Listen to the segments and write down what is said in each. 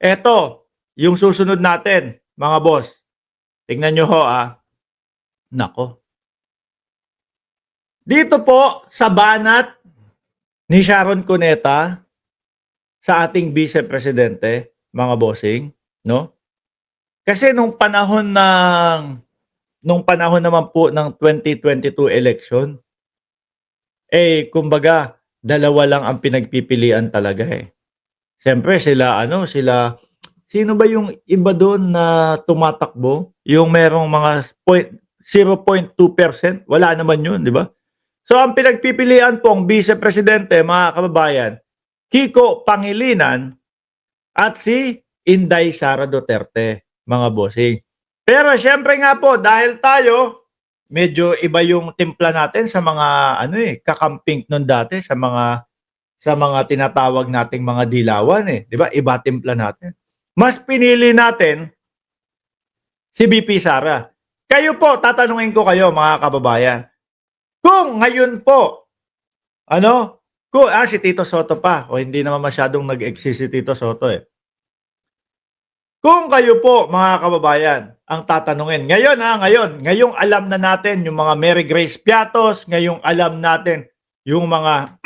Eto, yung susunod natin, mga boss. Tingnan nyo ho, Nako. Dito po sa banat ni Sharon Cuneta sa ating Vice Presidente, mga bossing, no? Kasi nung panahon naman po ng 2022 election, kumbaga dalawa lang ang pinagpipilian talaga eh. Siyempre sino ba yung iba doon na tumatakbo? Yung merong mga 0.2%, wala naman yun, di ba? So ang pinagpipilian pong Vice Presidente, mga kababayan, Kiko Pangilinan at si Inday Sara Duterte, mga bossing. Pero syempre nga po, dahil tayo, medyo iba yung timpla natin sa mga kakamping nun dati sa mga tinatawag nating mga dilawan eh, 'di ba? Iba timpla natin. Mas pinili natin si BP Sara. Kayo po, tatanungin ko kayo mga kababayan. Kung ngayon po, si Tito Soto pa, o hindi naman masyadong nag-exist si Tito Soto eh. Kung kayo po, mga kababayan, ang tatanungin, ngayong alam na natin yung mga Mary Grace Piatos, ngayong alam natin yung mga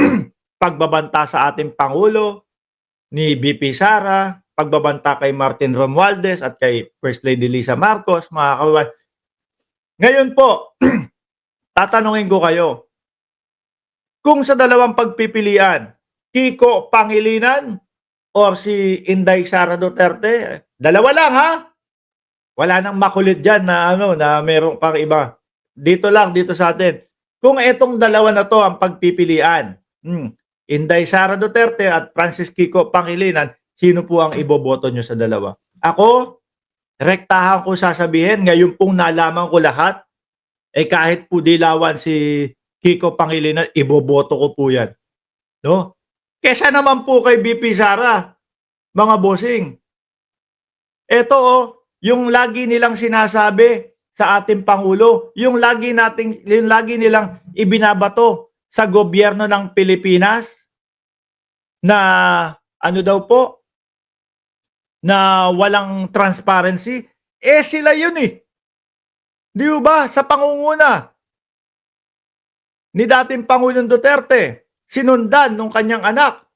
pagbabanta sa ating Pangulo, ni BP Sara, pagbabanta kay Martin Romualdez at kay First Lady Lisa Marcos, mga kababayan. Ngayon po, tatanungin ko kayo, kung sa dalawang pagpipilian, Kiko Pangilinan or si Inday Sara Duterte, dalawa lang ha? Wala nang makulit dyan na na meron pang iba. Dito sa atin. Kung etong dalawa na to ang pagpipilian, Inday Sara Duterte at Francis Kiko Pangilinan, sino po ang iboboto nyo sa dalawa? Ako, rektahan ko sasabihin, ngayon pong nalaman ko lahat, kahit po dilawan si Kiko Pangilinan, iboboto ko po yan. No? Kesa naman po kay BP Sara, mga bossing. Ito yung lagi nilang sinasabi sa ating Pangulo, yung lagi nilang ibinabato sa gobyerno ng Pilipinas na daw po, na walang transparency. Sila yun eh. Di ba? Sa pangunguna ni dating Pangulong Duterte, sinundan nung kanyang anak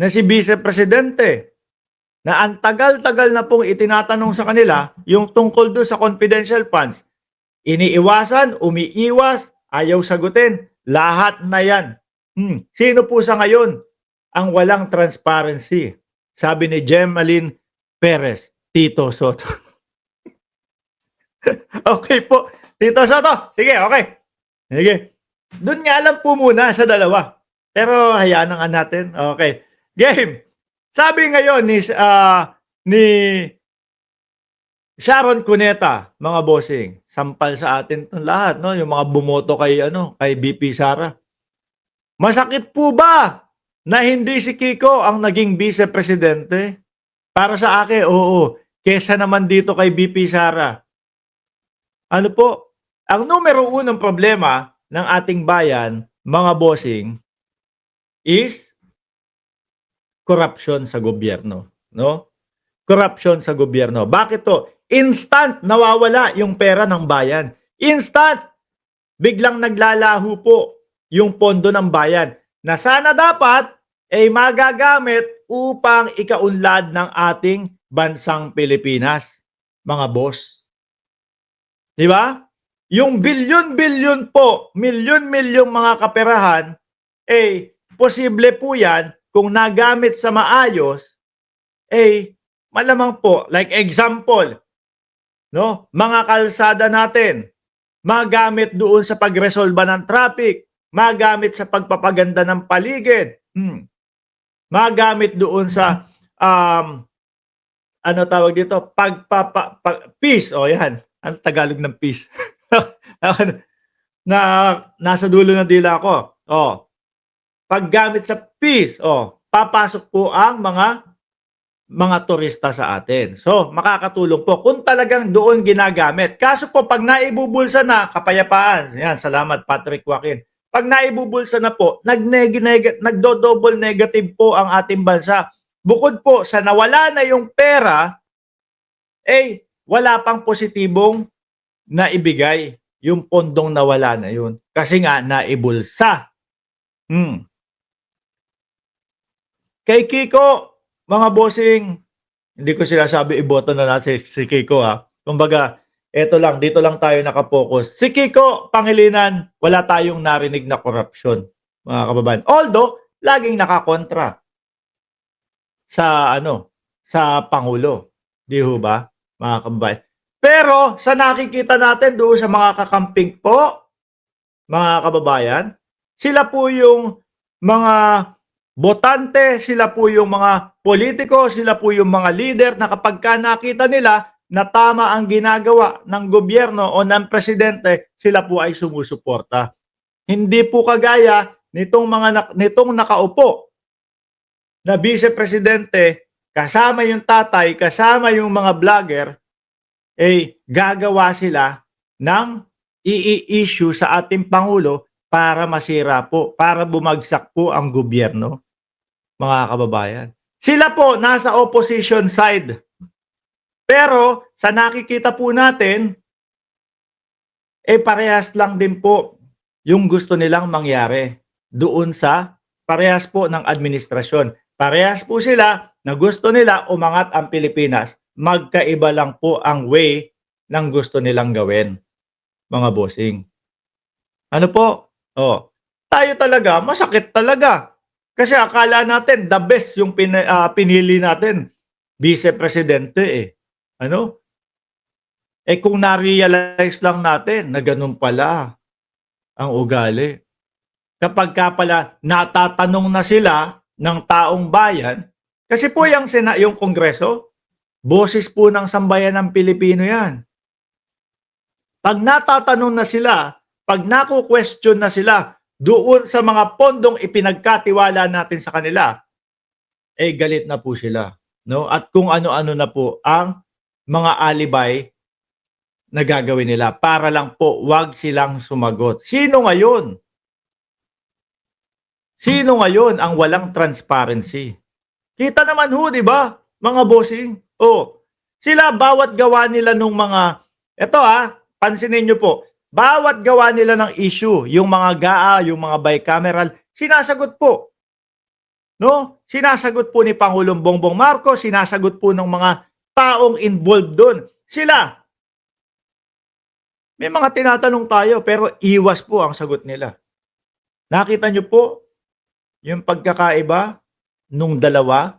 na si Vice Presidente, na ang tagal-tagal na pong itinatanong sa kanila yung tungkol doon sa confidential funds. Iniiwasan, umiiwas, ayaw sagutin. Lahat na yan. Sino po sa ngayon ang walang transparency? Sabi ni Gemaline Perez, Tito Soto. Okay po, Tito Soto. Sige, okay. Sige. Doon nga lang po muna sa dalawa. Pero hayaan na nga natin. Okay. Game. Sabi ngayon ni Sharon Cuneta, mga bossing, sampal sa atin itong lahat, no? Yung mga bumoto kay BP Sara. Masakit po ba na hindi si Kiko ang naging Vice Presidente? Para sa akin, oo. Kesa naman dito kay BP Sara. Ano po? Ang numero unang problema ng ating bayan, mga bossing, is corruption sa gobyerno, no? Corruption sa gobyerno. Bakit to? Instant nawawala yung pera ng bayan. Instant biglang naglalaho po yung pondo ng bayan na sana dapat magagamit upang ikaunlad ng ating bansang Pilipinas, mga boss. Di ba? Yung bilyon-bilyon po, milyon-milyong mga kaperahan, posible po yan kung nagamit sa maayos, malamang po, like example, no, mga kalsada natin, magamit doon sa pagresolba ng traffic, magamit sa pagpapaganda ng paligid, magamit doon sa, tawag dito, peace, yan, ang Tagalog ng peace, na nasa dulo ng dila ko, paggamit sa peace, papasok po ang mga turista sa atin. So, makakatulong po kung talagang doon ginagamit. Kaso po, pag naibubulsa na, kapayapaan. Yan, salamat Patrick Joaquin. Pag naibubulsa na po, nagdo-double negative po ang ating bansa. bukod po sa nawala na yung pera, eh, wala pang positibong naibigay yung pondong nawala na yun. Kasi nga, naibulsa. Hmm. Kay Kiko, mga bossing, hindi ko sinasabi iboto na natin si Kiko ha. Kumbaga, eto lang, dito lang tayo nakapokus. Si Kiko Pangilinan, wala tayong narinig na korupsyon, mga kababayan. Although, laging nakakontra sa sa Pangulo. Di ho ba, mga kababayan? Pero sa nakikita natin doon sa mga kakamping po, mga kababayan, sila po yung mga botante, sila po yung mga politiko, sila po yung mga leader na kapag ka nakita nila na tama ang ginagawa ng gobyerno o ng presidente, sila po ay sumusuporta. Hindi po kagaya nitong nakaupo na vice-presidente, kasama yung tatay, kasama yung mga vlogger, eh gagawa sila ng i-issue sa ating Pangulo para masira po, para bumagsak po ang gobyerno, mga kababayan. Sila po nasa opposition side. Pero sa nakikita po natin, eh parehas lang din po yung gusto nilang mangyari doon sa parehas po ng administrasyon. Parehas po sila na gusto nila umangat ang Pilipinas. Magkaiba lang po ang way ng gusto nilang gawin, mga bossing. Ano po? Oh, tayo talaga, masakit talaga. Kasi akala natin the best yung pinili natin, vice-presidente eh. Ano? Eh kung na-realize lang natin na ganun pala ang ugali. Kapag ka pala natatanong na sila ng taong bayan, kasi po yung Kongreso, boses po ng sambayan ng Pilipino yan. Pag natatanong na sila, pag naku-question na sila doon sa mga pondong ipinagkatiwala natin sa kanila, eh galit na po sila. No? At kung ano-ano na po ang mga alibay na gagawin nila para lang po wag silang sumagot. Sino ngayon? Sino ngayon ang walang transparency? Kita naman ho, di ba? Mga bossing. Oh, sila bawat gawa nila nung mga, eto pansinin nyo po, bawat gawa nila ng issue, yung mga GAA, yung mga bicameral, sinasagot po. No? Sinasagot po ni Pangulong Bongbong Marcos, sinasagot po ng mga taong involved doon. Sila. May mga tinatanong tayo pero iwas po ang sagot nila. Nakita nyo po yung pagkakaiba nung dalawa?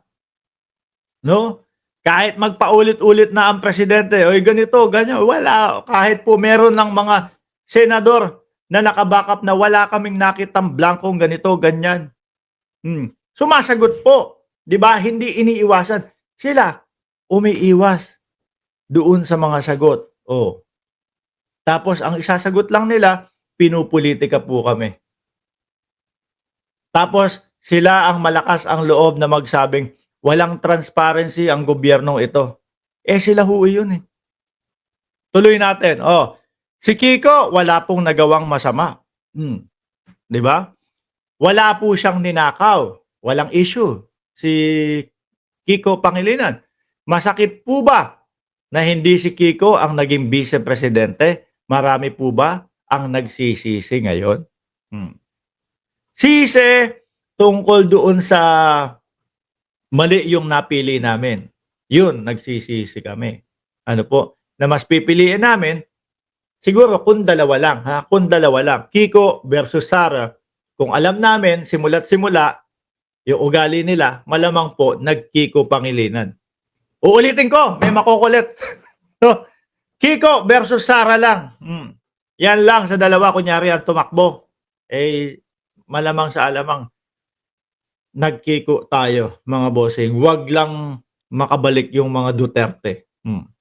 No? Kahit magpaulit-ulit na ang presidente, oy ganito, ganyan, wala. Kahit po meron ng mga senador na nakabackup na wala kaming nakitang blankong ganito, ganyan. Sumasagot po. Di ba? Hindi iniiwasan. Sila, umiiwas doon sa mga sagot. Oh. Tapos, ang isasagot lang nila, pinupolitika po kami. Tapos, sila ang malakas ang loob na magsabing, walang transparency ang gobyernong ito. Eh sila ho yun eh. Tuloy natin. Oh, si Kiko wala pong nagawang masama. 'Di ba? Wala po siyang ninakaw. Walang issue si Kiko Pangilinan. Masakit po ba na hindi si Kiko ang naging vice-presidente? Marami po ba ang nagsisisi ngayon? Sisi tungkol doon sa mali yung napili namin. Yun, nagsisisi kami. Ano po? Na mas pipiliin namin, siguro kung dalawa lang. Kung dalawa lang. Kiko versus Sara. Kung alam namin, simula't simula, yung ugali nila, malamang po, nag-Kiko Pangilinan. Uulitin ko, may makukulit. Kiko versus Sara lang. Yan lang sa dalawa, kunyari ang tumakbo. Eh, malamang sa alamang, nag-Kiko tayo, mga bossing. Huwag lang makabalik yung mga Duterte.